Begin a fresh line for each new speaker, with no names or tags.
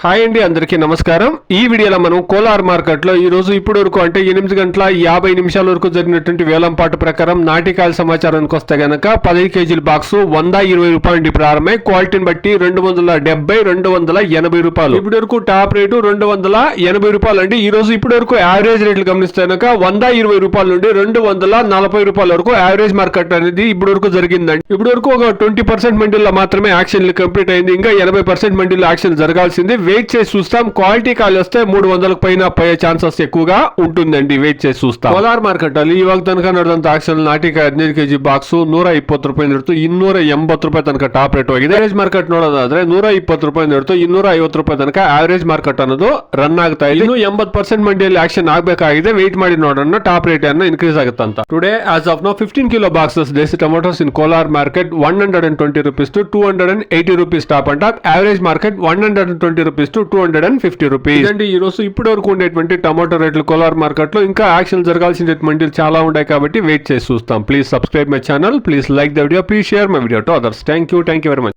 Hi అండి, అందరికీ నమస్కారం. ఈ వీడియోలో మనం కోలార్ మార్కెట్ లో ఈ రోజు ఇప్పటి వరకు అంటే 8 గంటల 50 నిమిషాల వరకు జరిగినటువంటి వేలంపాటు ప్రకారం నాటికాయల సమాచారానికి వస్తే గనక 10 కేజీల బాక్స్ 120 రూపాయల నుండి ప్రారంభమై క్వాలిటీని బట్టి 270 280 రూపాయలు. ఇప్పటి వరకు టాప్ రేటు 280 రూపాయలు అండి. ఈ రోజు ఇప్పటి వరకు యావరేజ్ రేట్లు గమనిస్తే గనక 120 రూపాయల నుండి 240 రూపాయల వరకు యావరేజ్ మార్కెట్ అనేది ఇప్పటి వరకు జరిగిందండి. ఇప్పటి వరకు ఒక 20% మండీల్లో మాత్రమే యాక్షన్ కంప్లీట్ అయింది. ఇంకా 80% మండీలో యాక్షన్ జరగాల్సింది. వెయిట్ చేసి చూస్తాం. క్వాలిటీ కాల్ వస్తే 300 పైన పోయే ఛాన్సెస్ ఎక్కువగా ఉంటుందండి. వెయిట్ చేసి చూస్తాం. ಕೋಲಾರ ಮಾರ್ಕೆಟ್ ಅಲ್ಲಿ ಇವಾಗ ತನಕ ನಡೆದಂತ ಆಕ್ಷನ್ ನಾಟಿಕಾಯಿ 15 ಕೆಜಿ ಬಾಕ್ಸ್ 120 ರೂಪಾಯಿ ಹಿಡಿದು 280 ರೂಪಾಯಿ ತನಕ ಟಾಪ್ ರೇಟ್ ಹೋಗಿದೆ. ಆವರೇಜ್ ಮಾರ್ಕೆಟ್ ನೋಡೋದಾದ್ರೆ 120 ರೂಪಾಯಿ ಹಿಡಿದು 250 ರೂಪಾಯಿ ತನಕ ಆವರೇಜ್ ಮಾರ್ಕೆಟ್ ಅನ್ನೋದು ರನ್ ಆಗ್ತಾ ಇದೆ. ಇನ್ನು 80% ಮಂಡಿಯಲ್ಲಿ ಆಕ್ಷನ್ ಆಗಬೇಕಾಗಿದೆ. ವೆయిಟ್ ಮಾಡಿ ನೋಡೋಣ ಟಾಪ್ ರೇಟ್ ಅನ್ನು ಇನ್ಕ್ರೀಸ್ ಆಗುತ್ತೆ ಅಂತ. Today as of now 15 kilo boxes ದೇಸಿ tomatoes in Kolar market 120 rupees to 280 rupees top and top. Average market 120 rupees to 250 rupees. అండి ఈ రోజు ఇప్పటి వరకు ఉండేటువంటి టమాటో రేట్లు కోలార్ మార్కెట్ లో ఇంకా యాక్షన్ జరగాల్సినటువంటి చాలా ఉన్నాయి కాబట్టి వెయిట్ చేసి చూస్తాం. Please subscribe my channel, please like the video, please share my video to others. Thank you very much.